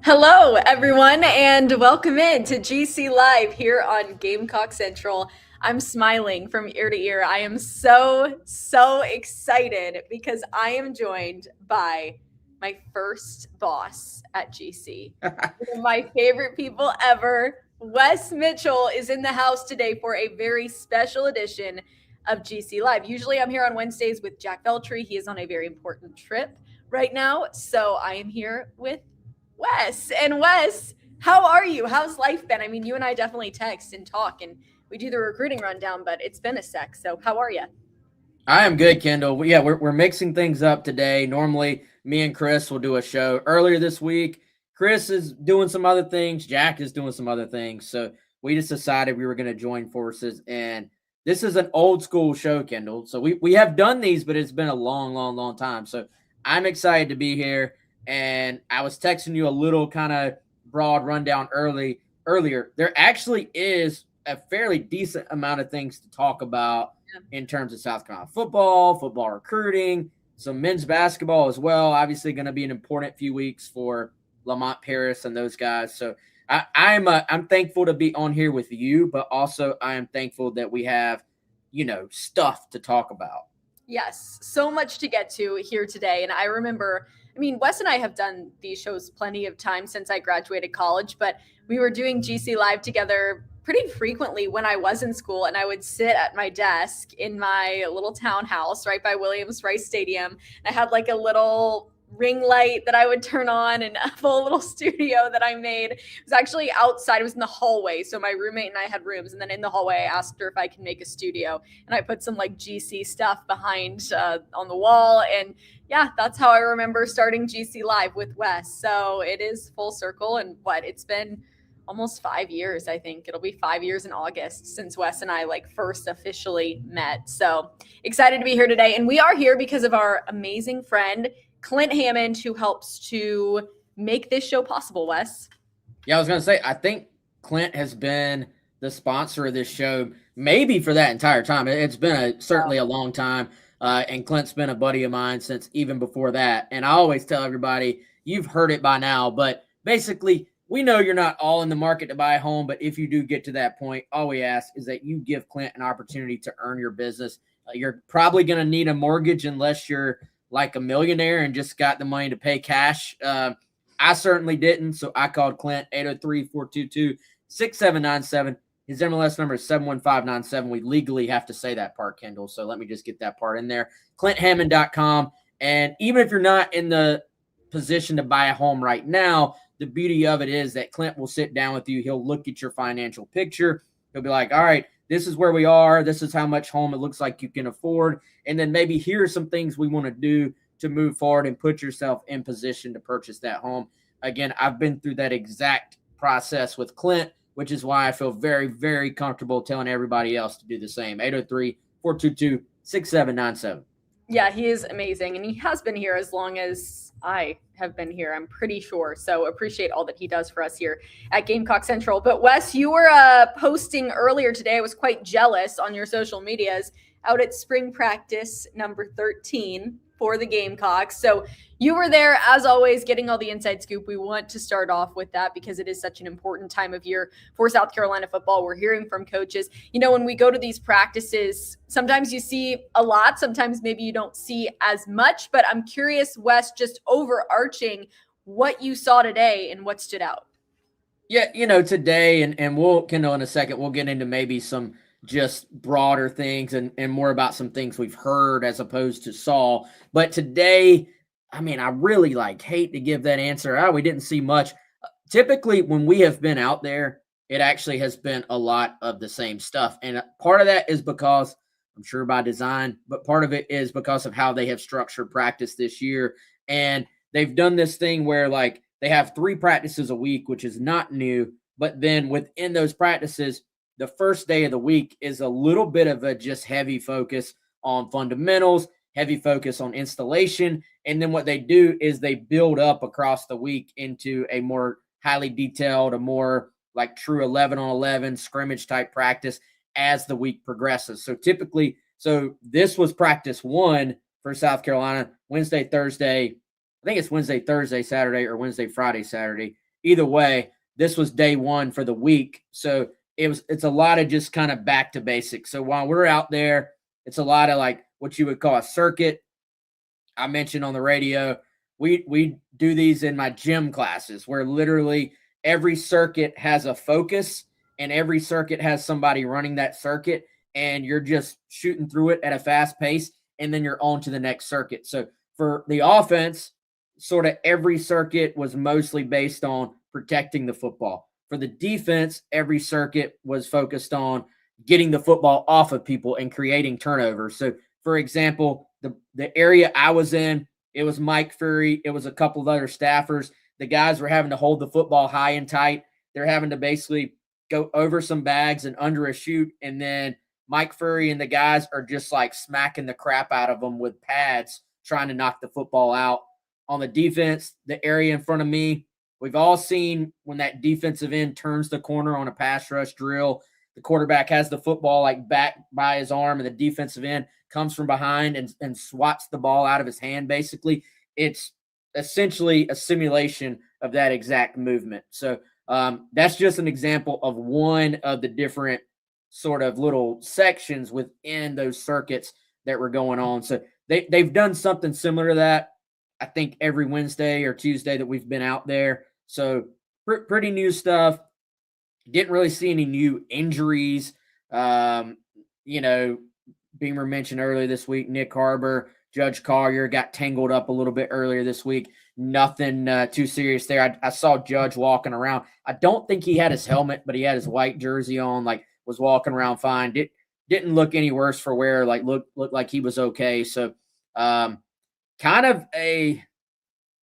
Hello, everyone, and welcome in to GC Live here on Gamecock Central. I'm smiling from ear to ear. I am so excited because I am joined by my first boss at GC. One of my favorite people ever. Wes Mitchell is in the house today for a very special edition of GC Live. Usually I'm here on Wednesdays with Jack Veltri. He is on a very important trip right now. So I am here with Wes. And Wes, how are you? How's life been? I mean, you and I definitely text and talk and we do the recruiting rundown, but it's been a sec. So how are you? I am good, Kendall. Yeah, we're mixing things up today. Normally, me and Chris will do a show earlier this week. Chris is doing some other things. Jack is doing some other things. So we just decided we were going to join forces. And this is an old school show, Kendall. So we have done these, but it's been a long time. So I'm excited to be here. And I was texting you a little kind of broad rundown earlier. There actually is a fairly decent amount of things to talk about in terms of South Carolina football recruiting, some men's basketball as well. Obviously, going to be an important few weeks for Lamont Paris and those guys. So I'm thankful to be on here with you, but also I am thankful that we have stuff to talk about. Yes, so much to get to here today. And I remember, I mean, Wes and I have done these shows plenty of times since I graduated college, but we were doing GC Live together pretty frequently when I was in school. And I would sit at my desk in my little townhouse right by Williams-Rice Stadium. And I had like a little ring light that I would turn on and a full little studio that I made. It was actually outside. It was in the hallway. So my roommate and I had rooms. And then in the hallway, I asked her if I could make a studio. And I put some like GC stuff behind on the wall. And yeah, that's how I remember starting GC Live with Wes. So it is full circle. And it's been almost 5 years, I think. It'll be 5 years in August since Wes and I like first officially met. So excited to be here today. And we are here because of our amazing friend, Clint Hammond, who helps to make this show possible, Wes. Yeah, I was going to say, I think Clint has been the sponsor of this show maybe for that entire time. It's been certainly a long time. And Clint's been a buddy of mine since even before that. And I always tell everybody, you've heard it by now, but basically, we know you're not all in the market to buy a home, but if you do get to that point, all we ask is that you give Clint an opportunity to earn your business. You're probably going to need a mortgage unless you're like a millionaire and just got the money to pay cash. I certainly didn't, so I called Clint, 803-422-6797. His MLS number is 71597. We legally have to say that part, Kendall, so let me just get that part in there. ClintHammond.com. And even if you're not in the position to buy a home right now, the beauty of it is that Clint will sit down with you. He'll look at your financial picture. He'll be like, all right, this is where we are. This is how much home it looks like you can afford. And then maybe here are some things we want to do to move forward and put yourself in position to purchase that home. Again, I've been through that exact process with Clint, which is why I feel very comfortable telling everybody else to do the same. 803-422-6797. Yeah, he is amazing. And he has been here as long as I have been here, I'm pretty sure. So appreciate all that he does for us here at Gamecock Central. But Wes, you were posting earlier today. I was quite jealous on your social medias out at spring practice number 13 for the Gamecocks. So you were there, as always, getting all the inside scoop. We want to start off with that because it is such an important time of year for South Carolina football. We're hearing from coaches. You know, when we go to these practices, sometimes you see a lot, sometimes maybe you don't see as much. But I'm curious, Wes, just overarching what you saw today and what stood out. Yeah, today, and we'll, Kendall, in a second, we'll get into maybe some just broader things and more about some things we've heard as opposed to saw. But today, I mean, I really hate to give that answer. Oh, we didn't see much. Typically, when we have been out there, it actually has been a lot of the same stuff. And part of that is because, I'm sure by design, but part of it is because of how they have structured practice this year. And they've done this thing where they have 3 practices a week, which is not new. But then within those practices, the first day of the week is a little bit of a just heavy focus on fundamentals, heavy focus on installation. And then what they do is they build up across the week into a more highly detailed, a more like true 11 on 11 scrimmage type practice as the week progresses. So this was practice 1 for South Carolina, Wednesday, Thursday. I think it's Wednesday, Thursday, Saturday, or Wednesday, Friday, Saturday. either way, this was day one for the week. So it's a lot of just kind of back to basics. So while we're out there, it's a lot of like what you would call a circuit. I mentioned on the radio, we do these in my gym classes where literally every circuit has a focus and every circuit has somebody running that circuit, and you're just shooting through it at a fast pace, and then you're on to the next circuit. So for the offense, sort of every circuit was mostly based on protecting the football. For the defense, every circuit was focused on getting the football off of people and creating turnovers. So for example, the area I was in, it was Mike Fury. It was a couple of other staffers. The guys were having to hold the football high and tight. They're having to basically go over some bags and under a chute. And then Mike Fury and the guys are just like smacking the crap out of them with pads, trying to knock the football out. On the defense, the area in front of me, we've all seen when that defensive end turns the corner on a pass rush drill, the quarterback has the football like back by his arm, and the defensive end comes from behind and swats the ball out of his hand, basically. It's essentially a simulation of that exact movement. So that's just an example of one of the different sort of little sections within those circuits that were going on. So they've done something similar to that, I think, every Wednesday or Tuesday that we've been out there. So pretty new stuff. Didn't really see any new injuries. Beamer mentioned earlier this week, Nick Harbor, Judge Collier got tangled up a little bit earlier this week. Nothing too serious there. I saw Judge walking around. I don't think he had his helmet, but he had his white jersey on, like was walking around fine. Didn't look any worse for wear, like looked like he was okay. So kind of a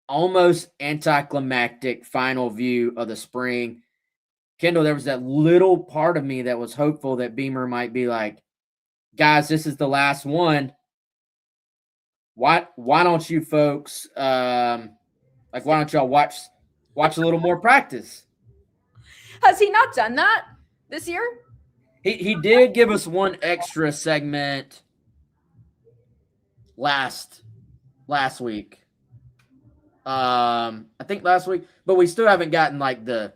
almost anticlimactic final view of the spring. Kendall, there was that little part of me that was hopeful that Beamer might be like, guys, this is the last one. Why don't you folks why don't y'all watch a little more practice? Has he not done that this year? He did give us one extra segment last week. I think last week, but we still haven't gotten like the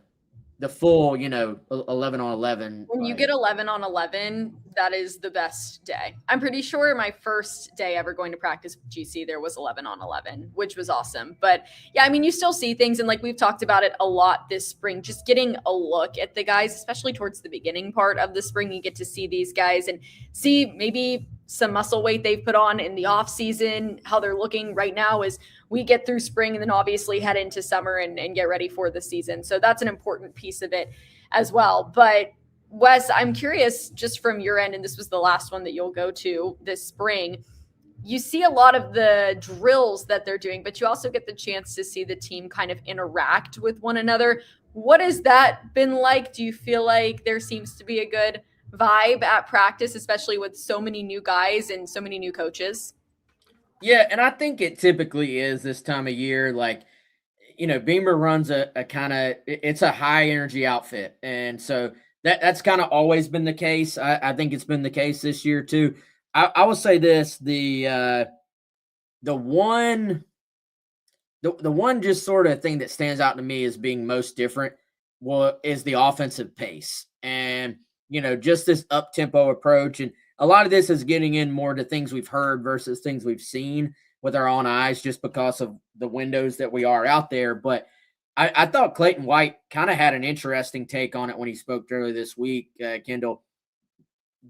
full, 11 on 11. When you get 11 on 11, that is the best day. I'm pretty sure my first day ever going to practice with GC, there was 11 on 11, which was awesome. But yeah, I mean, you still see things. And like we've talked about it a lot this spring, just getting a look at the guys, especially towards the beginning part of the spring, you get to see these guys and see maybe some muscle weight they've put on in the off season, how they're looking right now as we get through spring and then obviously head into summer and get ready for the season. So that's an important piece of it as well. But Wes, I'm curious just from your end, and this was the last one that you'll go to this spring, you see a lot of the drills that they're doing, but you also get the chance to see the team kind of interact with one another. What has that been like? Do you feel like there seems to be a good vibe at practice, especially with so many new guys and so many new coaches? Yeah, and I think it typically is this time of year. Like, Beamer runs a kind of, it's a high energy outfit. And so that's kind of always been the case. I think it's been the case this year too. I will say this, the one just sort of thing that stands out to me as being most different is the offensive pace. And, just this up-tempo approach. And a lot of this is getting in more to things we've heard versus things we've seen with our own eyes just because of the windows that we are out there. But I thought Clayton White kind of had an interesting take on it when he spoke earlier this week, Kendall.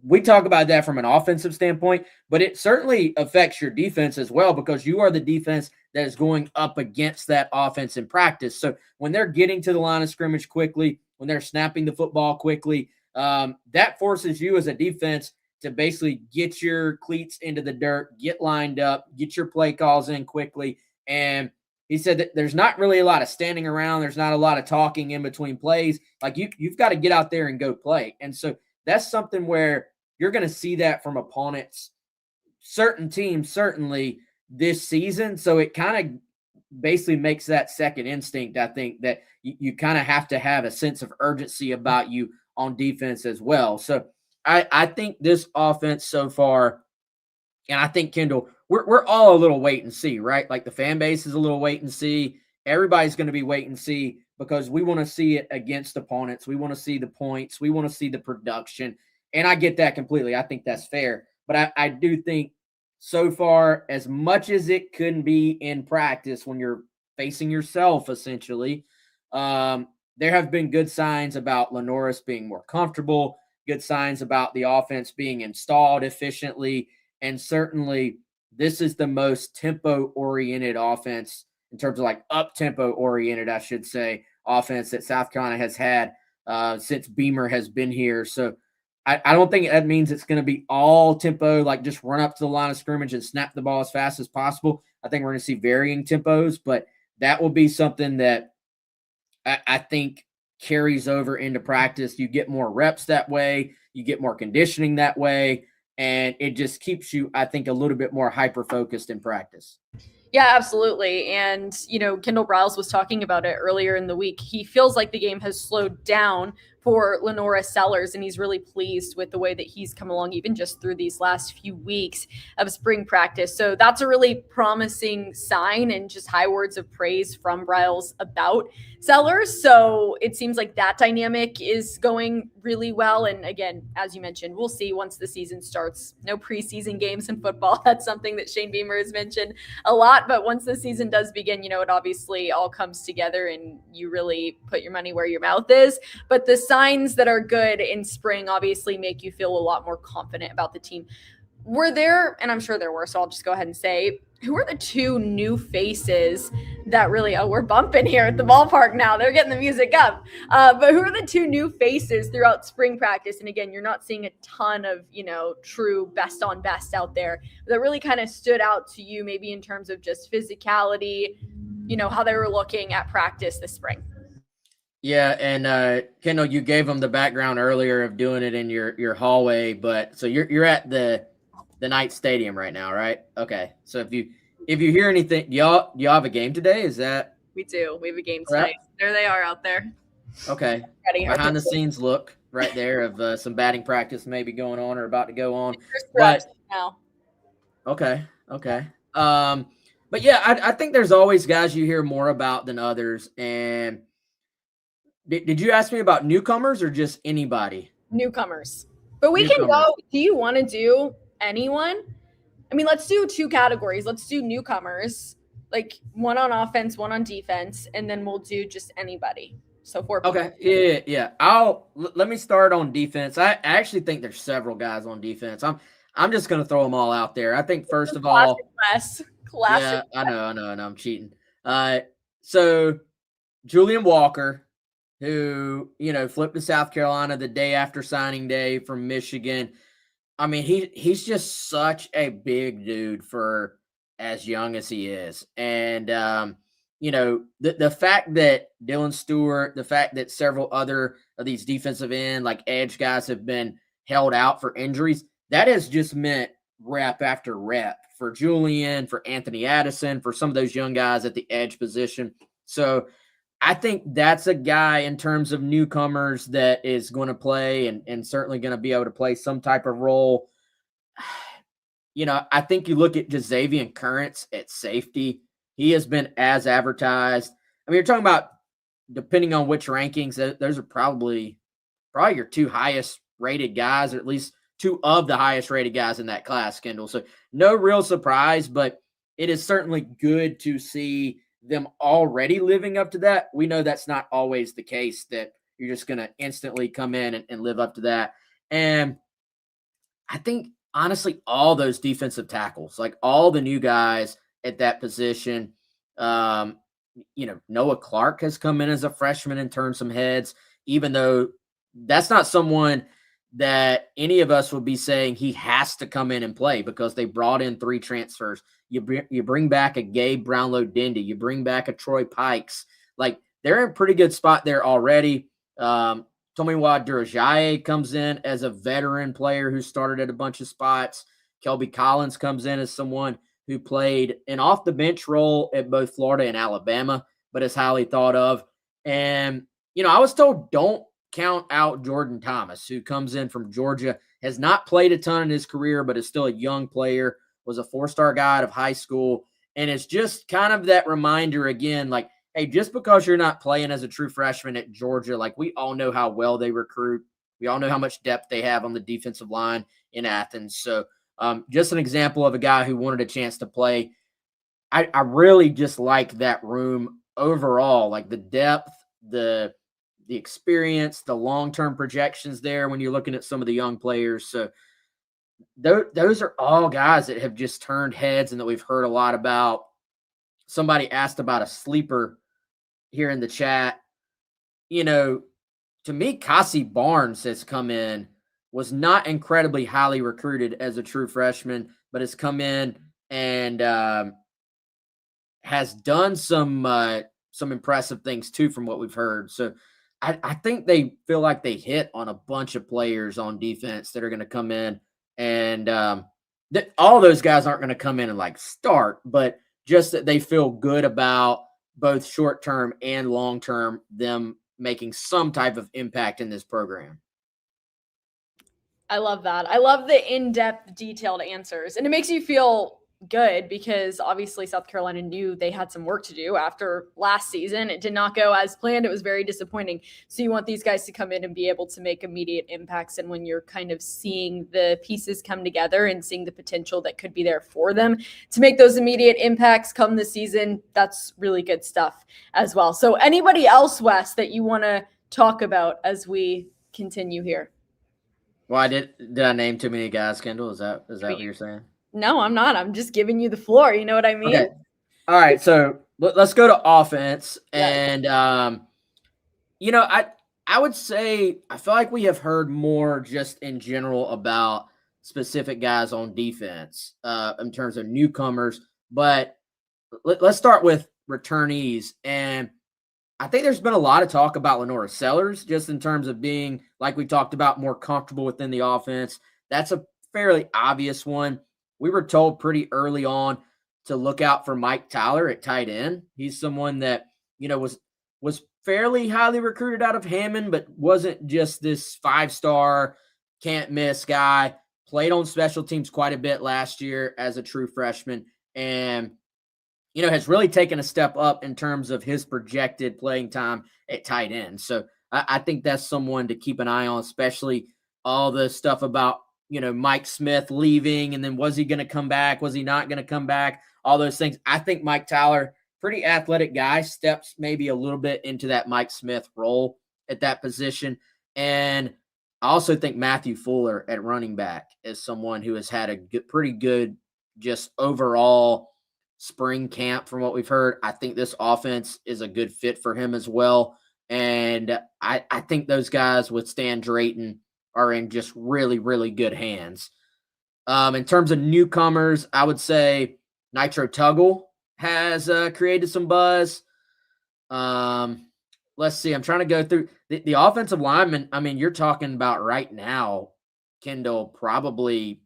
We talk about that from an offensive standpoint, but it certainly affects your defense as well because you are the defense that is going up against that offense in practice. So when they're getting to the line of scrimmage quickly, when they're snapping the football quickly, that forces you as a defense to basically get your cleats into the dirt, get lined up, get your play calls in quickly. And he said that there's not really a lot of standing around. There's not a lot of talking in between plays. Like you've got to get out there and go play. And so that's something where you're going to see that from opponents, certain teams, certainly this season. So it kind of basically makes that second instinct, I think, that you kind of have to have a sense of urgency about you on defense as well. So I think this offense so far, and I think, Kendall, we're all a little wait and see, right? Like the fan base is a little wait and see. everybody's going to be wait and see because we want to see it against opponents. We want to see the points. We want to see the production. And I get that completely. I think that's fair. But I do think so far, as much as it couldn't be in practice when you're facing yourself, essentially, there have been good signs about Lenoris being more comfortable, good signs about the offense being installed efficiently, and certainly this is the most tempo-oriented offense in terms of like up-tempo oriented, I should say, offense that South Carolina has had since Beamer has been here. So I don't think that means it's going to be all tempo, like just run up to the line of scrimmage and snap the ball as fast as possible. I think we're going to see varying tempos, but that will be something that I think carries over into practice. You get more reps that way. You get more conditioning that way. And it just keeps you, I think, a little bit more hyper-focused in practice. Yeah, absolutely. And, Kendall Briles was talking about it earlier in the week. He feels like the game has slowed down for Lenoris Sellers, and he's really pleased with the way that he's come along, even just through these last few weeks of spring practice. So that's a really promising sign, and just high words of praise from Briles about Sellers. So it seems like that dynamic is going really well. And again, as you mentioned, we'll see once the season starts. No preseason games in football. That's something that Shane Beamer has mentioned a lot. But once the season does begin, it obviously all comes together and you really put your money where your mouth is. But the signs that are good in spring obviously make you feel a lot more confident about the team. Were there, and I'm sure there were, so I'll just go ahead and say, who are the two new faces that really, we're bumping here at the ballpark now. They're getting the music up. But who are the two new faces throughout spring practice? And again, you're not seeing a ton of, true best on best out there that really kind of stood out to you, maybe in terms of just physicality, how they were looking at practice this spring. Yeah, and Kendall, you gave them the background earlier of doing it in your hallway, but so you're at the Knight Stadium right now, right? Okay. So if you hear anything, y'all have a game today? Is that? We do. We have a game tonight. There they are out there. Okay. Behind the scenes look right there of some batting practice maybe going on or about to go on. But now. Okay. But yeah, I think there's always guys you hear more about than others. And did you ask me about newcomers or just anybody? Newcomers. But we can go. Do you want to do anyone? I mean, let's do two categories. Let's do newcomers, like one on offense, one on defense, and then we'll do just anybody. So 4 people. Okay. Yeah. Let me start on defense. I actually think there's several guys on defense. I'm just going to throw them all out there. I think first of all, classic. Yeah, I know. I'm cheating. So Julian Walker, who, flipped to South Carolina the day after signing day from Michigan. I mean, he's just such a big dude for as young as he is. And, the fact that Dylan Stewart, the fact that several other of these defensive end, like edge guys have been held out for injuries, that has just meant rep after rep for Julian, for Anthony Addison, for some of those young guys at the edge position. So I think that's a guy in terms of newcomers that is going to play and certainly going to be able to play some type of role. I think you look at Jazavian Currents at safety. He has been as advertised. I mean, you're talking about, depending on which rankings, those are probably your two highest rated guys, or at least two of the highest rated guys in that class, Kendall. So no real surprise, but it is certainly good to see them already living up to that. We know that's not always the case, that you're just going to instantly come in and live up to that. And I think, honestly, all those defensive tackles, like all the new guys at that position, Noah Clark has come in as a freshman and turned some heads, even though that's not someone that any of us would be saying he has to come in and play, because they brought in 3 transfers. You bring back a Gabe Brownlow-Dindy. You bring back a Troy Pikes. Like, they're in a pretty good spot there already. Tomiwa Durajaye comes in as a veteran player who started at a bunch of spots. Kelby Collins comes in as someone who played an off-the-bench role at both Florida and Alabama, but is highly thought of. And, I was told don't count out Jordan Thomas, who comes in from Georgia, has not played a ton in his career, but is still a young player, was a 4-star guy out of high school. And it's just kind of that reminder again, like, hey, hey, just because you're not playing as a true freshman at Georgia, like we all know how well they recruit. We all know how much depth they have on the defensive line in Athens. So just an example of a guy who wanted a chance to play. I really just like that room overall, like the depth, the experience, the long-term projections there when you're looking at some of the young players. So those are all guys that have just turned heads and that we've heard a lot about. Somebody asked about a sleeper here in the chat. You know, to me, Cassie Barnes has come in, was not incredibly highly recruited as a true freshman, but has come in and has done some impressive things too, from what we've heard. So I think they feel like they hit on a bunch of players on defense that are going to come in, and all those guys aren't going to come in and like start, but just that they feel good about both short term and long term them making some type of impact in this program. I love that. I love the in-depth, detailed answers. And it makes you feel good because obviously South Carolina knew they had some work to do after last season. It did not go as planned. It was very disappointing. So you want these guys to come in and be able to make immediate impacts. And when you're kind of seeing the pieces come together and seeing the potential that could be there for them to make those immediate impacts come this season, that's really good stuff as well. So anybody else, Wes, that you want to talk about as we continue here? Well, did I name too many guys, Kendall? Is that what you're saying? No, I'm not. I'm just giving you the floor. You know what I mean? Okay. All right. So let's go to offense. Yes. And, I would say I feel like we have heard more just in general about specific guys on defense in terms of newcomers. But let's start with returnees. And I think there's been a lot of talk about Lenora Sellers just in terms of being, like we talked about, more comfortable within the offense. That's a fairly obvious one. We were told pretty early on to look out for Mike Tyler at tight end. He's someone that, was fairly highly recruited out of Hammond, but wasn't just this 5-star, can't miss guy. Played on special teams quite a bit last year as a true freshman, and has really taken a step up in terms of his projected playing time at tight end. So I think that's someone to keep an eye on, especially all the stuff about, Mike Smith leaving, and then was he going to come back? Was he not going to come back? All those things. I think Mike Tyler, pretty athletic guy, steps maybe a little bit into that Mike Smith role at that position. And I also think Matthew Fuller at running back is someone who has had a pretty good just overall spring camp from what we've heard. I think this offense is a good fit for him as well. And I think those guys with Stan Drayton are in just really, really good hands. In terms of newcomers, I would say Nitro Tuggle has created some buzz. Let's see. I'm trying to go through the offensive linemen. I mean, you're talking about right now, Kendall, probably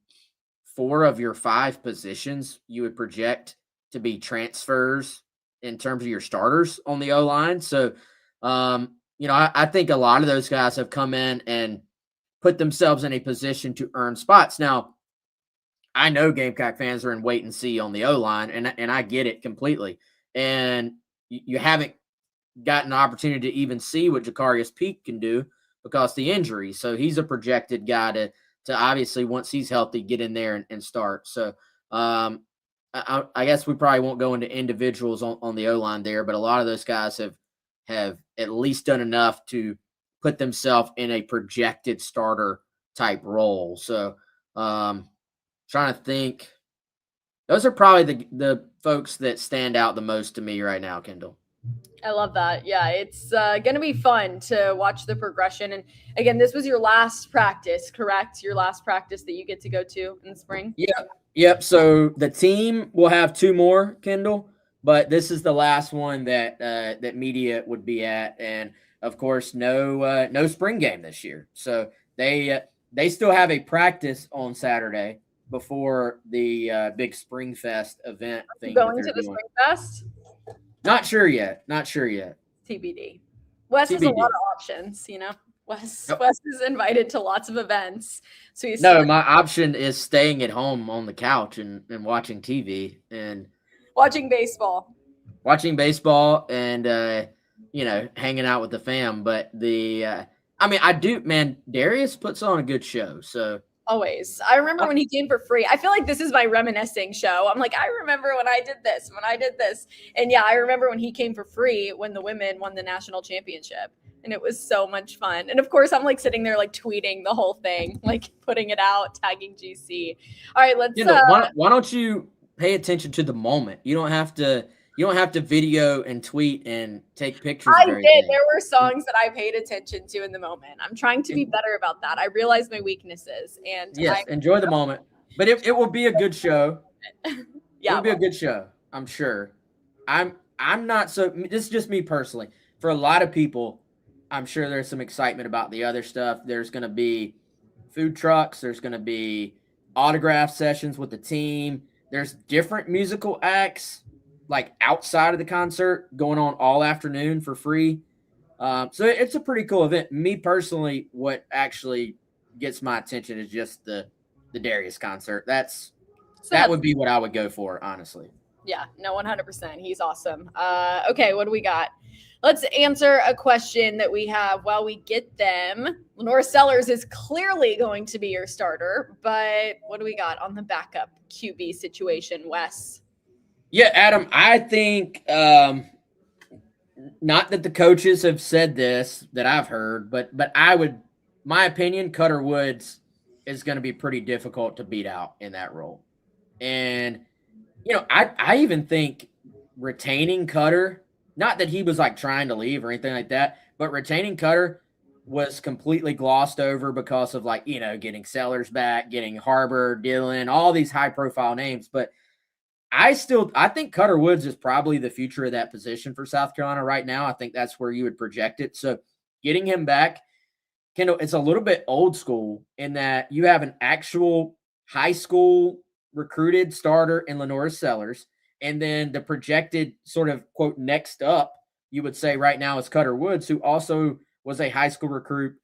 4 of your 5 positions you would project to be transfers in terms of your starters on the O-line. So, I think a lot of those guys have come in and put themselves in a position to earn spots. Now, I know Gamecock fans are in wait and see on the O-line, and I get it completely. And you haven't gotten an opportunity to even see what Jacarius Peak can do because of the injury. So he's a projected guy to obviously, once he's healthy, get in there and start. So I guess we probably won't go into individuals on the O-line there, but a lot of those guys have at least done enough to put themselves in a projected starter type role. So trying to think. Those are probably the folks that stand out the most to me right now, Kendall. I love that. Yeah, it's going to be fun to watch the progression. And again, this was your last practice, correct? Your last practice that you get to go to in the spring? Yep. So the team will have 2 more, Kendall, but this is the last one that media would be at. And of course, no spring game this year. So they still have a practice on Saturday before the big Spring Fest event thing. Going to the Spring Fest? Not sure yet. TBD. Wes has a lot of options, Wes is invited to lots of events. So my option is staying at home on the couch and watching TV and watching baseball. watching baseball and hanging out with the fam. But I do, man. Darius puts on a good show. So Always. I remember when he came for free. I feel like this is my reminiscing show. I'm like, I remember when I did this, And yeah, I remember when he came for free when the women won the national championship. And it was so much fun. And of course, I'm like sitting there like tweeting the whole thing, like putting it out, tagging GC. All right, let's why don't you pay attention to the moment? You don't have to video and tweet and take pictures. I did. There were songs that I paid attention to in the moment. I'm trying to be better about that. I realize my weaknesses, and yes, enjoy the moment. But it will be a good show. Yeah, it'll be a good show. I'm sure. I'm not so. This is just me personally. For a lot of people, I'm sure there's some excitement about the other stuff. There's going to be food trucks. There's going to be autograph sessions with the team. There's different musical acts like outside of the concert going on all afternoon for free. So it's a pretty cool event. Me personally, what actually gets my attention is just the Darius concert. That would be what I would go for, honestly. Yeah, no, 100%. He's awesome. Okay, what do we got? Let's answer a question that we have while we get them. Lenora Sellers is clearly going to be your starter, but what do we got on the backup QB situation, Wes? Yeah, Adam, I think not that the coaches have said this that I've heard, but my opinion, Cutter Woods is going to be pretty difficult to beat out in that role. And, I even think retaining Cutter, not that he was like trying to leave or anything like that, but retaining Cutter was completely glossed over because of getting Sellers back, getting Harbor, Dillon, all these high profile names. But I think Cutter Woods is probably the future of that position for South Carolina right now. I think that's where you would project it. So getting him back, Kendall, it's a little bit old school in that you have an actual high school recruited starter in Lenora Sellers. And then the projected sort of, quote, next up, you would say right now is Cutter Woods, who also was a high school recruit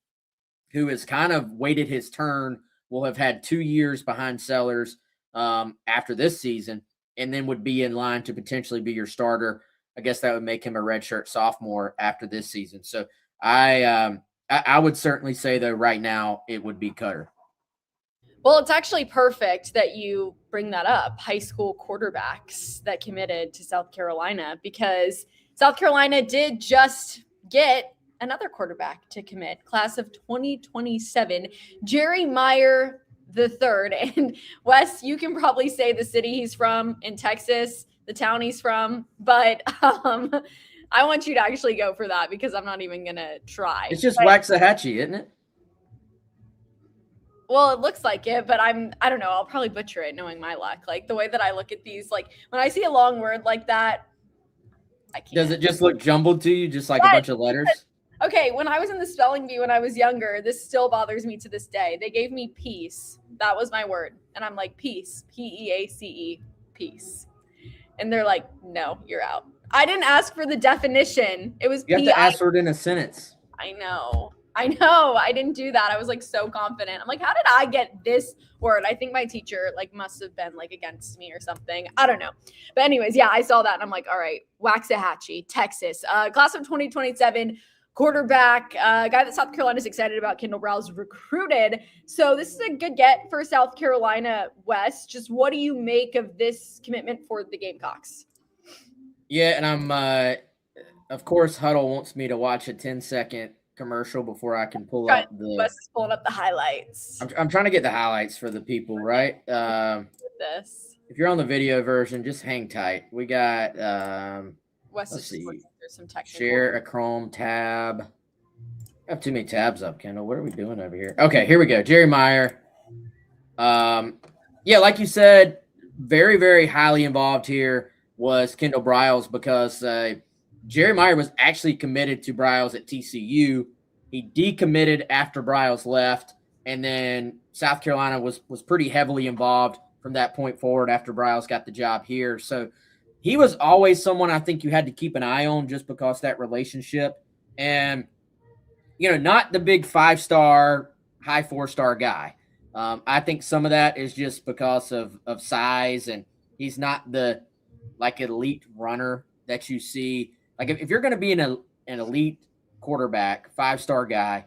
who has kind of waited his turn, will have had 2 years behind Sellers after this season, and then would be in line to potentially be your starter. I guess that would make him a redshirt sophomore after this season. So I would certainly say, though, right now it would be Cutter. Well, it's actually perfect that you bring that up, high school quarterbacks that committed to South Carolina, because South Carolina did just get another quarterback to commit, class of 2027, Jerry Meyer III. And Wes, you can probably say the city he's from in Texas, the town he's from, but I want you to actually go for that because I'm not even going to try. It's just Waxahachie, isn't it? Well, it looks like it, but I don't know. I'll probably butcher it knowing my luck. Like the way that I look at these, like when I see a long word like that, I can't. Does it just look jumbled to you, just like a bunch of letters? Okay, when I was in the spelling bee when I was younger, this still bothers me to this day. They gave me peace. That was my word. And I'm like, peace, Peace, peace. And they're like, no, you're out. I didn't ask for the definition. It was you have to ask for it in a sentence. I know. I didn't do that. I was like so confident. I'm like, how did I get this word? I think my teacher like must have been like against me or something. I don't know. But anyways, yeah, I saw that and I'm like, all right, Waxahachie, Texas, class of 2027, quarterback, guy that South Carolina is excited about, Kendall Browse recruited. So this is a good get for South Carolina, West. Just what do you make of this commitment for the Gamecocks? Yeah, and I'm, of course, Huddle wants me to watch a 10-second commercial before I can pull up the. Wes is pulling up the highlights. I'm trying to get the highlights for the people, right? This. If you're on the video version, just hang tight. We got. Wes is just looking through some technical. Share a Chrome tab. I have too many tabs up, Kendall. What are we doing over here? Okay, here we go. Jerry Meyer. Yeah, like you said, very, very highly involved here was Kendall Briles because Jerry Meyer was actually committed to Briles at TCU. He decommitted after Briles left, and then South Carolina was pretty heavily involved from that point forward after Briles got the job here. So he was always someone I think you had to keep an eye on just because that relationship. And, not the big 5-star, high 4-star guy. I think some of that is just because of size, and he's not the elite runner that you see. Like if you're going to be an elite quarterback, 5-star guy,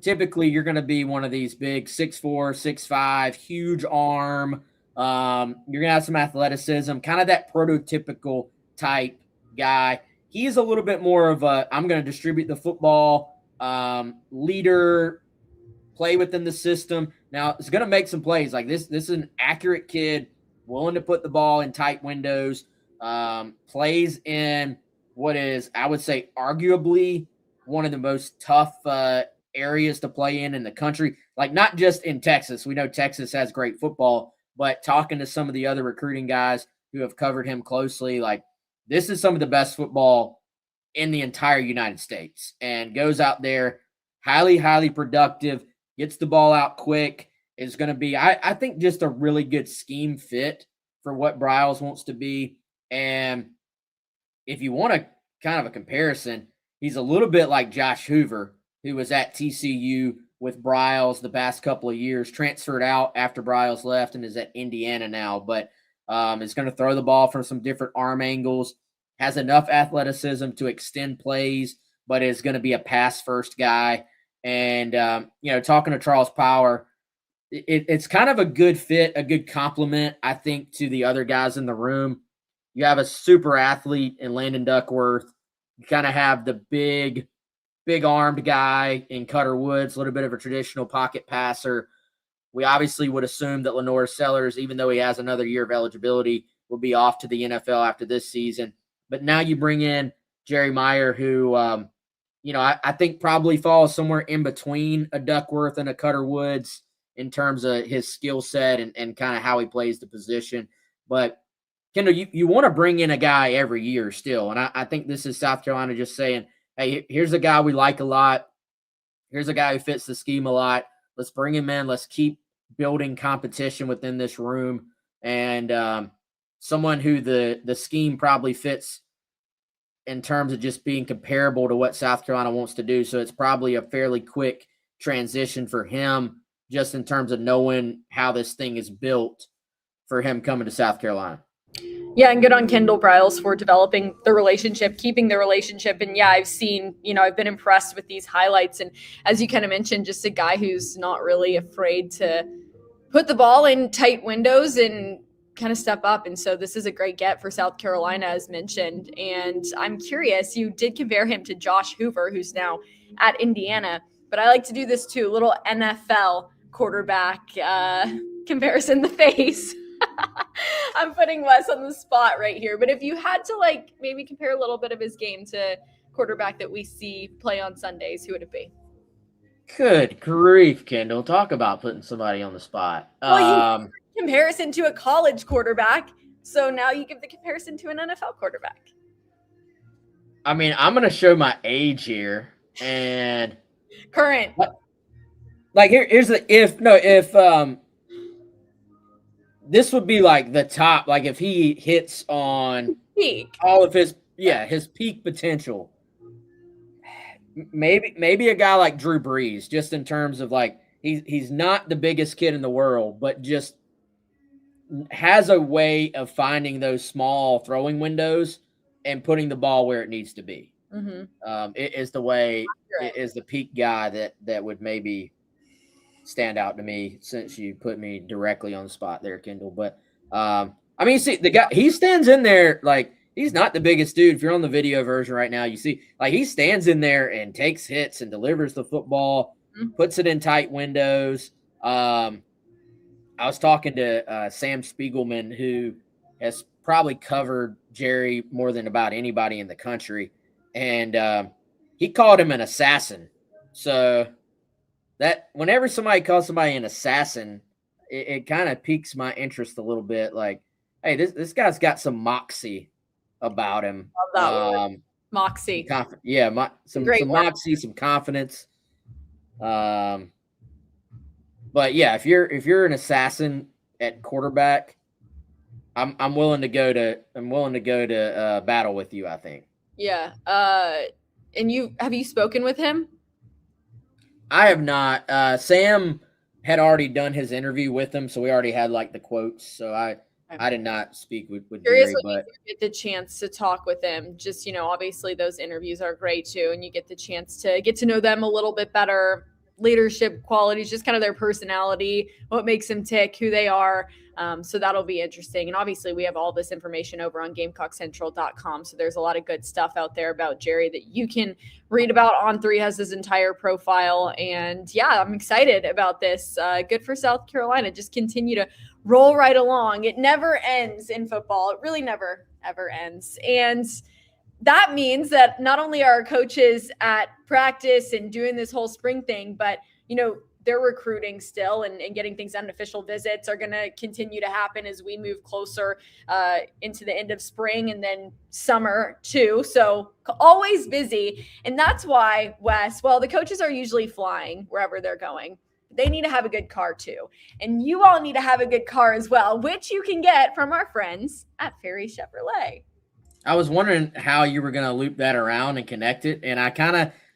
typically you're going to be one of these big 6'4", 6'5", huge arm. You're going to have some athleticism, kind of that prototypical type guy. He's a little bit more of a, I'm going to distribute the football, leader, play within the system. Now, it's going to make some plays. Like this is an accurate kid, willing to put the ball in tight windows, plays in what is, I would say, arguably one of the most tough areas to play in the country. Like not just in Texas. We know Texas has great football, but talking to some of the other recruiting guys who have covered him closely, like this is some of the best football in the entire United States, and goes out there highly, highly productive, gets the ball out quick, is going to be, I think, just a really good scheme fit for what Briles wants to be. And if you want a kind of a comparison, he's a little bit like Josh Hoover, who was at TCU with Briles the past couple of years, transferred out after Briles left and is at Indiana now, but is going to throw the ball from some different arm angles, has enough athleticism to extend plays, but is going to be a pass-first guy. And, talking to Charles Power, it's kind of a good fit, a good compliment, I think, to the other guys in the room. You have a super athlete in Landon Duckworth. You kind of have the big armed guy in Cutter Woods, a little bit of a traditional pocket passer. We obviously would assume that Lenore Sellers, even though he has another year of eligibility, will be off to the NFL after this season. But now you bring in Jerry Meyer, who, I think probably falls somewhere in between a Duckworth and a Cutter Woods in terms of his skill set and kind of how he plays the position. But, Kendall, you want to bring in a guy every year still. And I think this is South Carolina just saying, hey, here's a guy we like a lot. Here's a guy who fits the scheme a lot. Let's bring him in. Let's keep building competition within this room. And someone who the scheme probably fits in terms of just being comparable to what South Carolina wants to do. So it's probably a fairly quick transition for him, just in terms of knowing how this thing is built for him coming to South Carolina. Yeah, and good on Kendall Briles for developing the relationship, keeping the relationship. And yeah, I've been impressed with these highlights. And as you kind of mentioned, just a guy who's not really afraid to put the ball in tight windows and kind of step up. And so this is a great get for South Carolina, as mentioned. And I'm curious, you did compare him to Josh Hoover, who's now at Indiana, but I like to do this too, a little NFL quarterback comparison, the face. I'm putting Wes on the spot right here. But if you had to maybe compare a little bit of his game to quarterback that we see play on Sundays, who would it be? Good grief, Kendall. Talk about putting somebody on the spot. Well, you comparison to a college quarterback. So now you give the comparison to an NFL quarterback. I mean, I'm going to show my age here and current. Here's the if this would be like the top, like if he hits on peak, all of his peak potential. Maybe a guy like Drew Brees, just in terms of he's not the biggest kid in the world, but just has a way of finding those small throwing windows and putting the ball where it needs to be. Mm-hmm. It is the way, it is the peak guy that would maybe stand out to me, since you put me directly on the spot there, Kendall. But see the guy, he stands in there he's not the biggest dude. If you're on the video version right now, you see he stands in there and takes hits and delivers the football, puts it in tight windows. I was talking to Sam Spiegelman, who has probably covered Jerry more than about anybody in the country, and he called him an assassin. So that whenever somebody calls somebody an assassin, it kind of piques my interest a little bit. Like, hey, this guy's got some moxie about him. Moxie. Some moxie, some confidence. But yeah, if you're an assassin at quarterback, I'm willing to go to battle with you, I think. Yeah. And have you spoken with him? I have not. Sam had already done his interview with him, so we already had the quotes. So I I did not speak with Curious Jerry, when you but get the chance to talk with him. Just, obviously those interviews are great too, and you get the chance to get to know them a little bit better. Leadership qualities, just kind of their personality, what makes them tick, who they are. So that'll be interesting. And obviously, we have all this information over on GamecockCentral.com. So there's a lot of good stuff out there about Jerry that you can read about. On3 has his entire profile. And yeah, I'm excited about this. Good for South Carolina. Just continue to roll right along. It never ends in football. It really never, ever ends. And that means that not only are our coaches at practice and doing this whole spring thing, but, they're recruiting still and getting things done. Official visits are going to continue to happen as we move closer into the end of spring and then summer too. So always busy. And that's why, Wes, the coaches are usually flying wherever they're going. They need to have a good car too. And you all need to have a good car as well, which you can get from our friends at Ferry Chevrolet. I was wondering how you were going to loop that around and connect it. And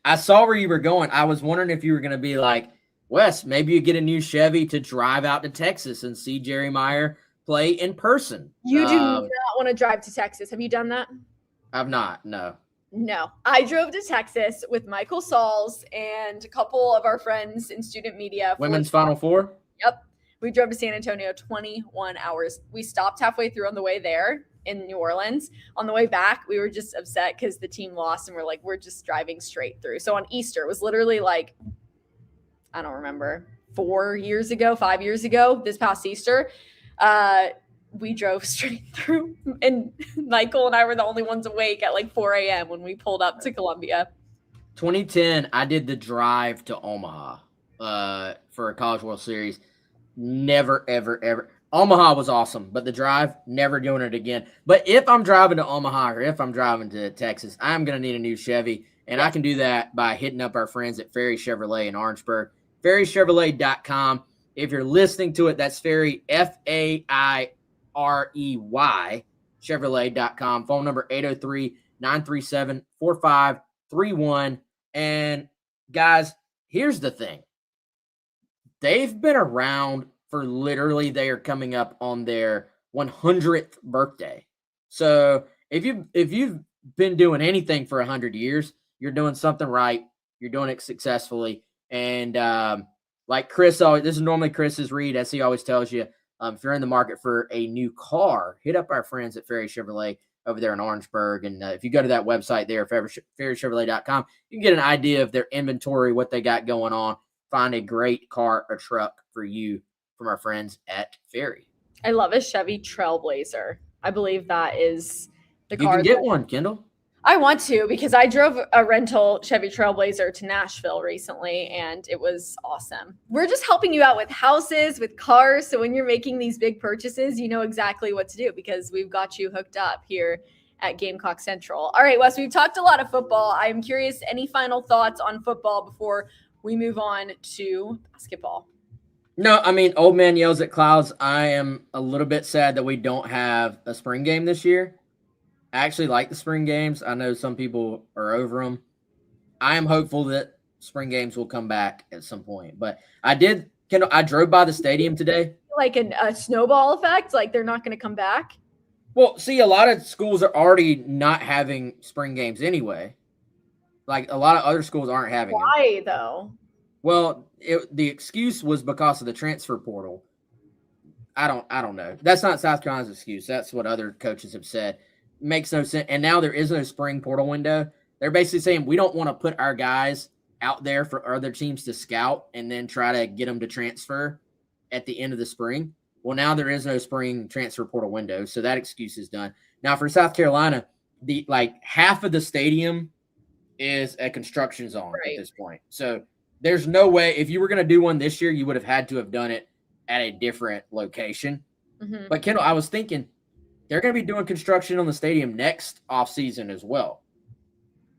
I saw where you were going. I was wondering if you were going to be like, Wes, maybe you get a new Chevy to drive out to Texas and see Jerry Meyer play in person. You do not want to drive to Texas. Have you done that? I've not, no. No. I drove to Texas with Michael Sauls and a couple of our friends in student media. Women's Final Four? Yep. We drove to San Antonio 21 hours. We stopped halfway through on the way there in New Orleans. On the way back, we were just upset because the team lost and we're just driving straight through. So on Easter, it was literally like, I don't remember, 5 years ago, this past Easter, we drove straight through, and Michael and I were the only ones awake at like 4 a.m. when we pulled up to Columbia. 2010, I did the drive to Omaha for a College World Series. Never, ever, ever. Omaha was awesome, but the drive, never doing it again. But if I'm driving to Omaha or if I'm driving to Texas, I'm going to need a new Chevy, and I can do that by hitting up our friends at Ferry Chevrolet in Orangeburg. FerryChevrolet.com. If you're listening to it, that's Ferry, Fairey, Chevrolet.com. Phone number 803-937-4531. And guys, here's the thing. They've been around for literally, they are coming up on their 100th birthday. So if you've been doing anything for 100 years, you're doing something right. You're doing it successfully. And like Chris, this is normally Chris's read, as he always tells you, if you're in the market for a new car, hit up our friends at Ferry Chevrolet over there in Orangeburg. And if you go to that website there, FerryChevrolet.com, you can get an idea of their inventory, what they got going on, find a great car or truck for you from our friends at Ferry. I love a Chevy Trailblazer. I believe that is the car. You can get one, Kendall. I want to, because I drove a rental Chevy Trailblazer to Nashville recently, and it was awesome. We're just helping you out with houses, with cars. So when you're making these big purchases, you know exactly what to do because we've got you hooked up here at Gamecock Central. All right, Wes, we've talked a lot of football. I'm curious, any final thoughts on football before we move on to basketball? No, I mean, old man yells at clouds. I am a little bit sad that we don't have a spring game this year. I actually like the spring games. I know some people are over them. I am hopeful that spring games will come back at some point. But I drove by the stadium today. Like a snowball effect? Like they're not going to come back? Well, see, a lot of schools are already not having spring games anyway. Like a lot of other schools aren't having them. Why, though? Well, the excuse was because of the transfer portal. I don't know. That's not South Carolina's excuse. That's what other coaches have said. Makes no sense. And now there is no spring portal window. They're basically saying we don't want to put our guys out there for other teams to scout and then try to get them to transfer at the end of the spring. Well, now there is no spring transfer portal window, so that excuse is done. Now for South Carolina, half of the stadium is a construction zone at this point. So there's no way, if you were going to do one this year, you would have had to have done it at a different location. Mm-hmm. But Kendall, I was thinking they're going to be doing construction on the stadium next offseason as well.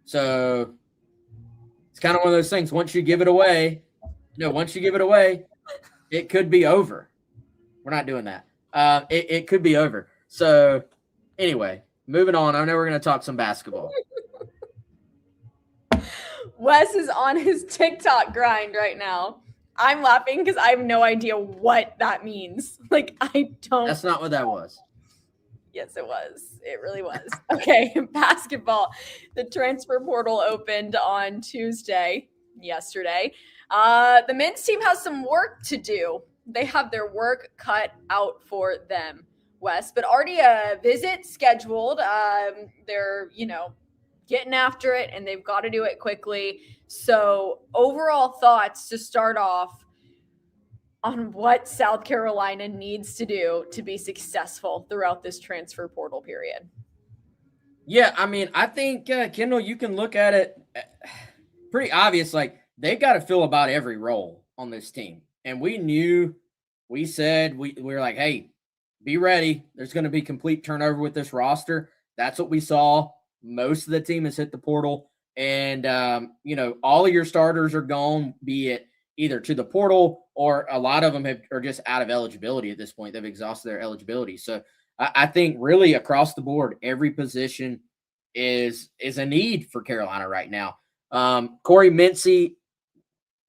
So it's kind of one of those things. Once you give it away, it could be over. We're not doing that. It could be over. So anyway, moving on. I know we're going to talk some basketball. Wes is on his TikTok grind right now. I'm laughing because I have no idea what that means. Like, I don't. That's not what that was. Yes, it was. It really was. Okay, basketball. The transfer portal opened on Tuesday, yesterday. The men's team has some work to do. They have their work cut out for them, Wes, but already a visit scheduled. They're, getting after it and they've got to do it quickly. So, overall thoughts to start off on what South Carolina needs to do to be successful throughout this transfer portal period. Yeah, I mean, I think Kendall, you can look at it pretty obvious. Like they've got to fill about every role on this team, and we said we were like, hey, be ready. There's going to be complete turnover with this roster. That's what we saw. Most of the team has hit the portal, and all of your starters are gone, be it either to the portal or a lot of them are just out of eligibility at this point. They've exhausted their eligibility. So I think really across the board, every position is a need for Carolina right now. Corey Mincy,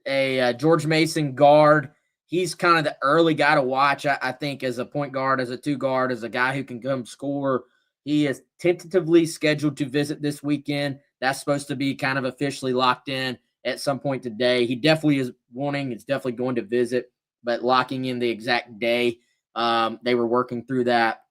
a George Mason guard, he's kind of the early guy to watch, I think, as a point guard, as a two guard, as a guy who can come score. He is tentatively scheduled to visit this weekend. That's supposed to be kind of officially locked in at some point today. He definitely is it's definitely going to visit, but locking in the exact day, they were working through that.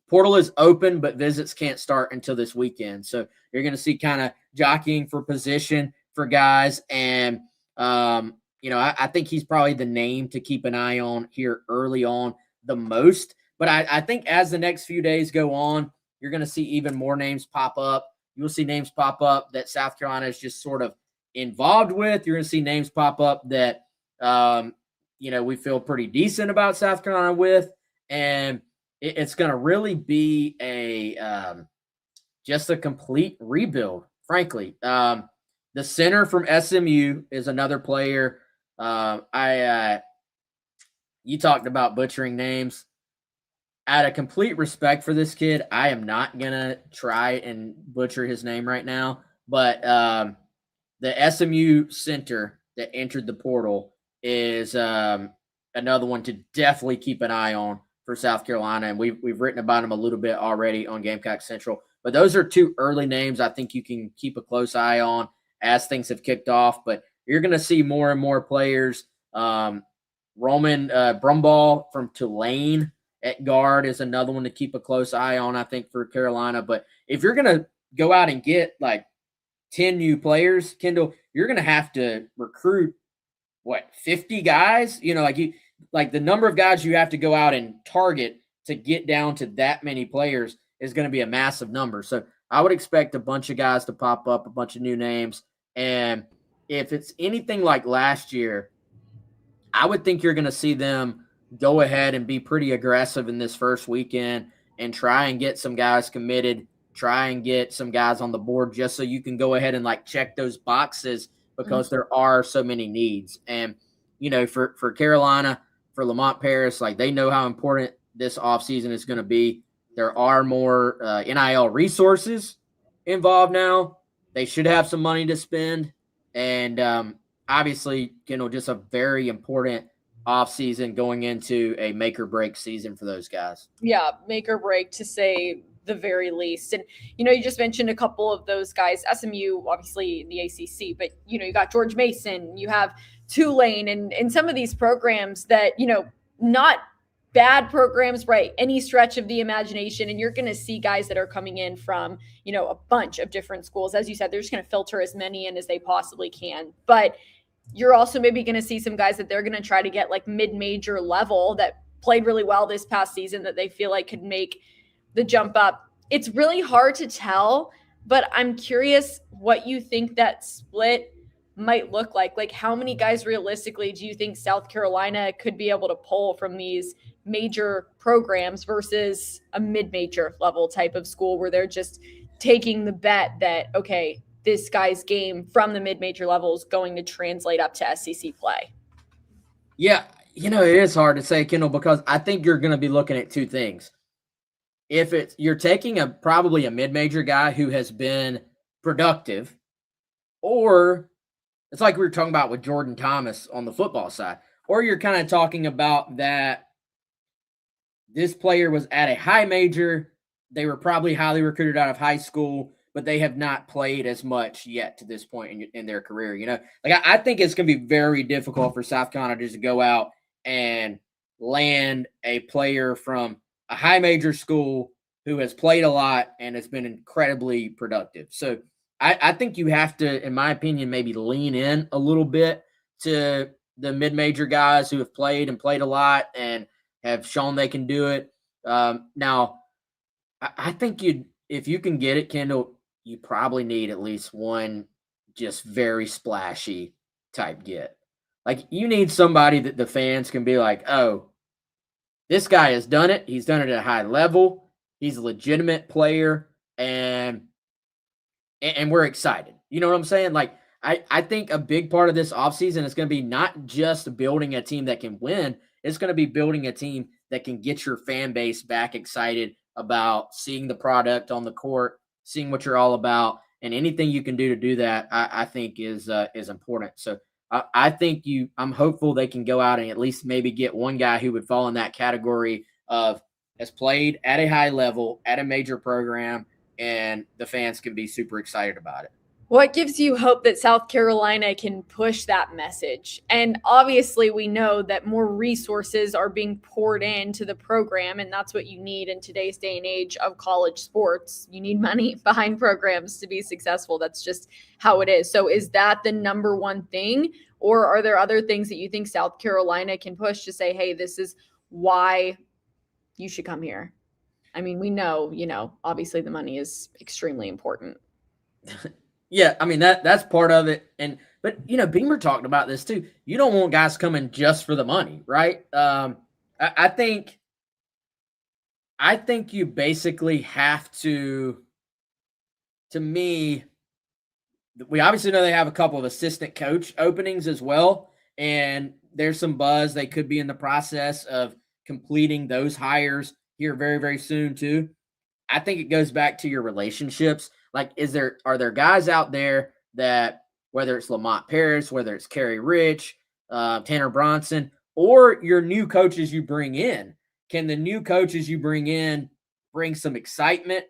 Portal is open, but visits can't start until this weekend. So you're going to see kind of jockeying for position for guys. And, I think he's probably the name to keep an eye on here early on the most. But I think as the next few days go on, you're going to see even more names pop up. You'll see names pop up that South Carolina is just sort of involved with. You're going to see names pop up that, we feel pretty decent about South Carolina with. And it's going to really be just a complete rebuild, frankly. The center from SMU is another player. You talked about butchering names. Out of complete respect for this kid, I am not going to try and butcher his name right now. But the SMU center that entered the portal is another one to definitely keep an eye on for South Carolina. And we've written about him a little bit already on Gamecock Central. But those are two early names I think you can keep a close eye on as things have kicked off. But you're going to see more and more players. Roman Brumball from Tulane at guard is another one to keep a close eye on, I think, for Carolina. But if you're going to go out and get like 10 new players, Kendall, you're going to have to recruit, 50 guys? Like the number of guys you have to go out and target to get down to that many players is going to be a massive number. So I would expect a bunch of guys to pop up, a bunch of new names. And if it's anything like last year, I would think you're going to see them go ahead and be pretty aggressive in this first weekend and try and get some guys committed, try and get some guys on the board just so you can go ahead and check those boxes because there are so many needs. And, for Carolina, for Lamont Paris, they know how important this offseason is going to be. There are more NIL resources involved now. They should have some money to spend. And obviously, just a very important offseason going into a make or break season for those guys. Yeah, make or break to say the very least. And, you just mentioned a couple of those guys, SMU, obviously in the ACC, but, you got George Mason, you have Tulane, and some of these programs that, not bad programs, right? Any stretch of the imagination. And you're going to see guys that are coming in from, a bunch of different schools. As you said, they're just going to filter as many in as they possibly can. But you're also maybe going to see some guys that they're going to try to get mid-major level that played really well this past season that they feel like could make the jump up. It's really hard to tell, but I'm curious what you think that split might look like. How many guys realistically do you think South Carolina could be able to pull from these major programs versus a mid-major level type of school where they're just taking the bet that, okay, this guy's game from the mid-major level is going to translate up to SEC play? Yeah, it is hard to say, Kendall, because I think you're going to be looking at two things. If you're taking probably a mid-major guy who has been productive, or It's like we were talking about with Jordan Thomas on the football side. Or you're kind of talking about that this player was at a high major. They were probably highly recruited out of high school, but they have not played as much yet to this point in their career. Like I think it's going to be very difficult for South Carolina just to go out and land a player from a high major school who has played a lot and has been incredibly productive. So I think you have to, in my opinion, maybe lean in a little bit to the mid-major guys who have played and played a lot and have shown they can do it. Now, I think if you can get it, Kendall, you probably need at least one just very splashy type get. Like you need somebody that the fans can be like, oh, this guy has done it. He's done it at a high level. He's a legitimate player, and we're excited. You know what I'm saying? Like I think a big part of this offseason is going to be not just building a team that can win. It's going to be building a team that can get your fan base back excited about seeing the product on the court, seeing what you're all about, and anything you can do to do that, I think is important. So I think I'm hopeful they can go out and at least maybe get one guy who would fall in that category of has played at a high level at a major program, and the fans can be super excited about it. What gives you hope that South Carolina can push that message? And obviously, we know that more resources are being poured into the program, and that's what you need in today's day and age of college sports. You need money behind programs to be successful. That's just how it is. So, is that the number one thing? Or are there other things that you think South Carolina can push to say, hey, this is why you should come here? I mean, we know, obviously the money is extremely important. Yeah, I mean that's part of it, but Beamer talked about this too. You don't want guys coming just for the money, right? I think you basically have to. To me, we obviously know they have a couple of assistant coach openings as well, and there's some buzz. They could be in the process of completing those hires here very, very soon too. I think it goes back to your relationships. Like, are there guys out there that, whether it's Lamont Paris, whether it's Kerry Rich, Tanner Bronson, or your new coaches you bring in, can the new coaches you bring in bring some excitement,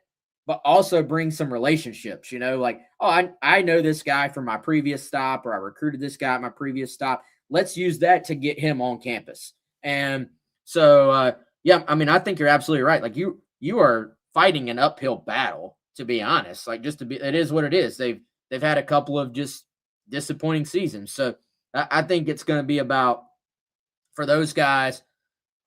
but also bring some relationships? Like, oh, I know this guy from my previous stop, or I recruited this guy at my previous stop. Let's use that to get him on campus. And so, yeah, I mean, I think you're absolutely right. Like you are fighting an uphill battle, to be honest. Like, it is what it is. They've had a couple of just disappointing seasons. So I think it's going to be about, for those guys,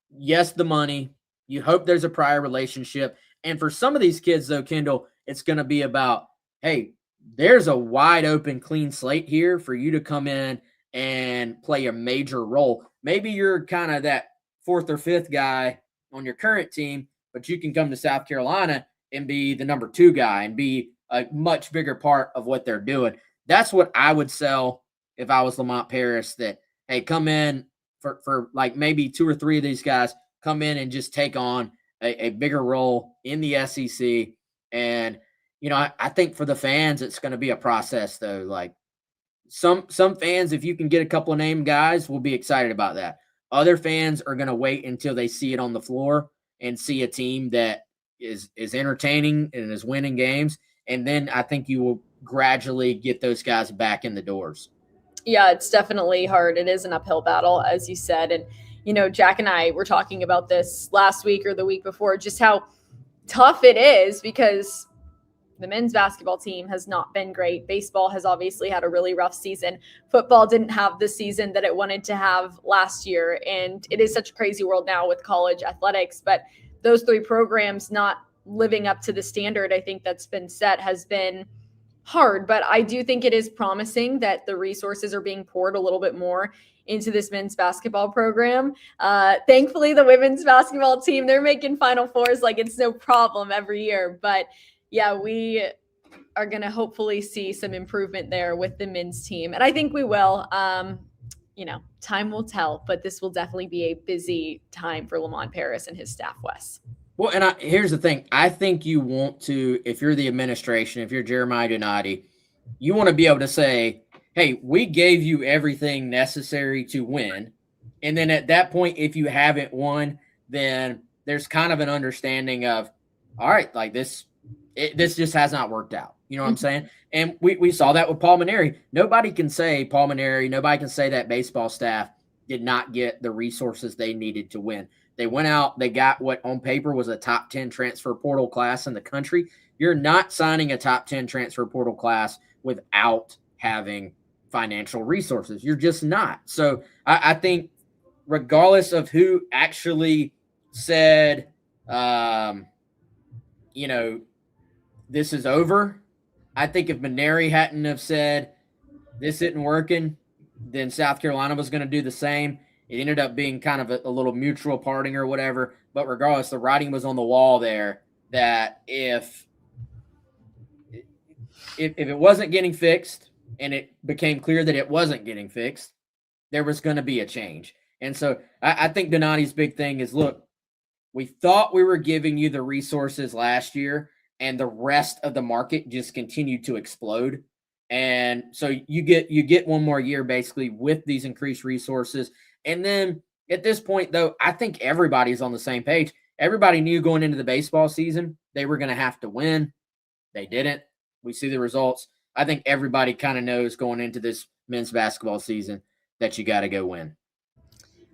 yes, the money. You hope there's a prior relationship. And for some of these kids, though, Kendall, it's going to be about, hey, there's a wide open, clean slate here for you to come in and play a major role. Maybe you're kind of that fourth or fifth guy on your current team, but you can come to South Carolina and be the number 2 guy and be a much bigger part of what they're doing. That's what I would sell if I was Lamont Paris, that, hey, come in for like maybe 2 or 3 of these guys, come in and just take on a bigger role in the SEC. And, I think for the fans, it's going to be a process, though. Like, some fans, if you can get a couple of named guys, will be excited about that. Other fans are going to wait until they see it on the floor and see a team that is entertaining and is winning games. And then I think you will gradually get those guys back in the doors. Yeah, it's definitely hard. It is an uphill battle, as you said. And, Jack and I were talking about this last week or the week before, just how tough it is, because the men's basketball team has not been great. Baseball has obviously had a really rough season. Football didn't have the season that it wanted to have last year. And it is such a crazy world now with college athletics. But those 3 programs not living up to the standard, I think, that's been set, has been hard. But I do think it is promising that the resources are being poured a little bit more into this men's basketball program. Thankfully, the women's basketball team, they're making Final Fours like it's no problem every year. But yeah, we are going to hopefully see some improvement there with the men's team. And I think we will. Time will tell, but this will definitely be a busy time for Lamont Paris and his staff, Wes. Well, and here's the thing. I think you want to, if you're the administration, if you're Jeremiah Donati, you want to be able to say, hey, we gave you everything necessary to win. And then at that point, if you haven't won, then there's kind of an understanding of, all right, like this just has not worked out. You know what I'm saying? And we saw that with Paul Maneri. Nobody can say Paul Maneri, nobody can say that baseball staff did not get the resources they needed to win. They went out, they got what on paper was a top 10 transfer portal class in the country. You're not signing a top 10 transfer portal class without having financial resources. You're just not. So I think regardless of who actually said, you know, this is over, I think if Maneri hadn't have said this isn't working, then South Carolina was going to do the same. It ended up being kind of a little mutual parting or whatever. But regardless, the writing was on the wall there that if it wasn't getting fixed and it became clear that it wasn't getting fixed, there was going to be a change. And so I think Donati's big thing is, look, we thought we were giving you the resources last year, and the rest of the market just continued to explode. And so you get one more year basically with these increased resources. And then at this point, though, I think everybody's on the same page. Everybody knew going into the baseball season they were going to have to win. They didn't. We see the results. I think everybody kind of knows going into this men's basketball season that you got to go win.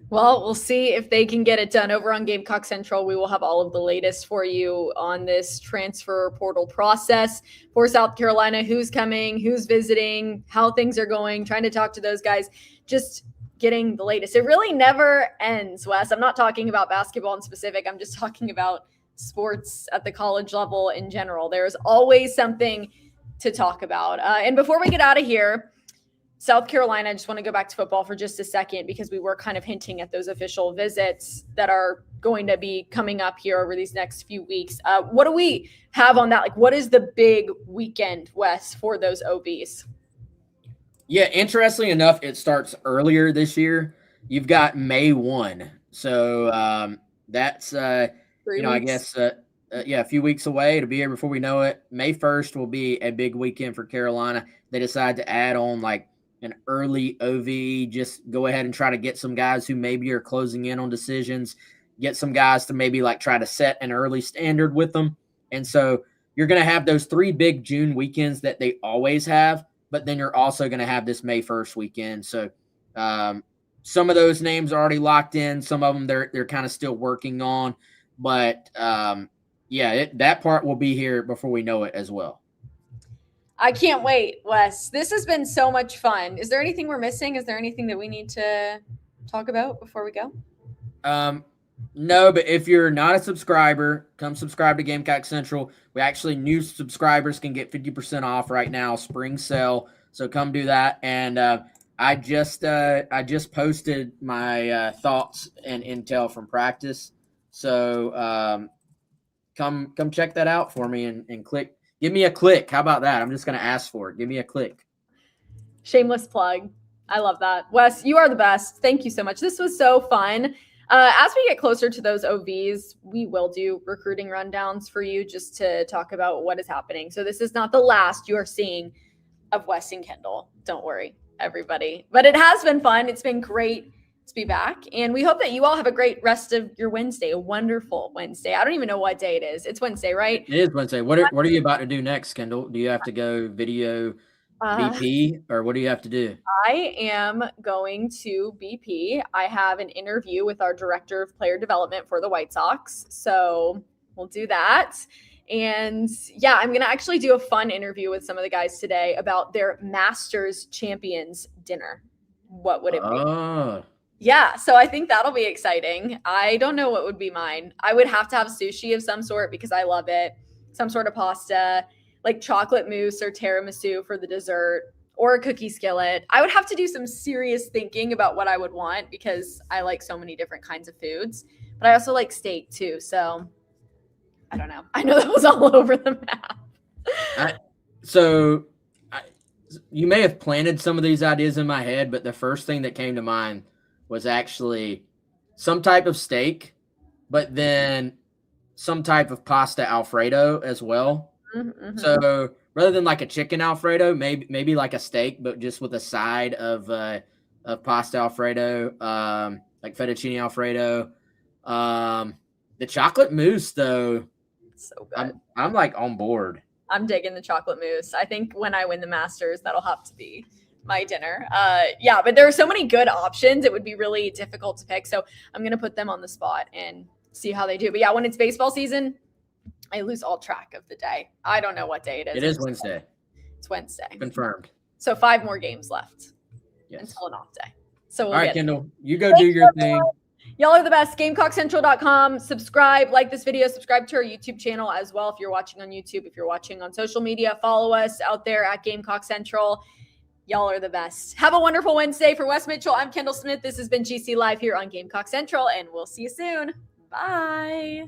Well, we'll see if they can get it done. Over on Gamecock Central, we will have all of the latest for you on this transfer portal process for South Carolina, who's coming, who's visiting, how things are going, trying to talk to those guys, just getting the latest. It really never ends, Wes. I'm not talking about basketball in specific. I'm just talking about sports at the college level in general. There's always something to talk about. And before we get out of here, South Carolina, I just want to go back to football for just a second because we were kind of hinting at those official visits that are going to be coming up here over these next few weeks. What do we have on that? Like, what is the big weekend, Wes, for those OVs? Yeah, interestingly enough, it starts earlier this year. You've got May 1. So that's, I guess, a few weeks away. It'll be here before we know it. May 1st will be a big weekend for Carolina. They decide to add on like an early OV, just go ahead and try to get some guys who maybe are closing in on decisions, get some guys to maybe like try to set an early standard with them. And so you're going to have those 3 big June weekends that they always have, but then you're also going to have this May 1st weekend. So some of those names are already locked in. Some of them they're kind of still working on, but that part will be here before we know it as well. I can't wait, Wes. This has been so much fun. Is there anything we're missing? Is there anything that we need to talk about before we go? No, but if you're not a subscriber, come subscribe to Gamecock Central. We actually, new subscribers can get 50% off right now, spring sale. So come do that. And I just posted my thoughts and intel from practice. So come check that out for me and click. Give me a click. How about that? I'm just going to ask for it. Give me a click. Shameless plug. I love that. Wes, you are the best. Thank you so much. This was so fun. As we get closer to those OVs, we will do recruiting rundowns for you just to talk about what is happening. So this is not the last you are seeing of Wes and Kendall. Don't worry, everybody. But it has been fun. It's been great to be back. And we hope that you all have a great rest of your Wednesday, a wonderful Wednesday. I don't even know what day it is. It's Wednesday, right? It is Wednesday. What are you about to do next, Kendall? Do you have to go video BP or what do you have to do? I am going to BP. I have an interview with our director of player development for the White Sox. So we'll do that. And yeah, I'm going to actually do a fun interview with some of the guys today about their Masters Champions dinner. What would it be? Yeah, so I think that'll be exciting. I don't know what would be mine. I would have to have sushi of some sort because I love it. Some sort of pasta, like chocolate mousse or tiramisu for the dessert, or a cookie skillet. I would have to do some serious thinking about what I would want because I like so many different kinds of foods. But I also like steak too, so I don't know. I know that was all over the map. You may have planted some of these ideas in my head, but the first thing that came to mind was actually some type of steak, but then some type of pasta Alfredo as well. Mm-hmm. So rather than like a chicken Alfredo, maybe like a steak, but just with a side of pasta Alfredo, like fettuccine Alfredo. The chocolate mousse though, So good. I'm like on board. I'm digging the chocolate mousse. I think when I win the Masters, that'll have to be my dinner. Yeah, but there are so many good options. It would be really difficult to pick. So I'm going to put them on the spot and see how they do. But yeah, when it's baseball season, I lose all track of the day. I don't know what day it is. It is Wednesday. It's Wednesday. Confirmed. So 5 more games left until an off day. So all right, Kendall, you go do your thing. Y'all are the best. GamecockCentral.com. Subscribe, like this video, subscribe to our YouTube channel as well. If you're watching on YouTube, if you're watching on social media, follow us out there at Gamecock Central. Y'all are the best. Have a wonderful Wednesday. For Wes Mitchell, I'm Kendall Smith. This has been GC Live here on Gamecock Central, and we'll see you soon. Bye.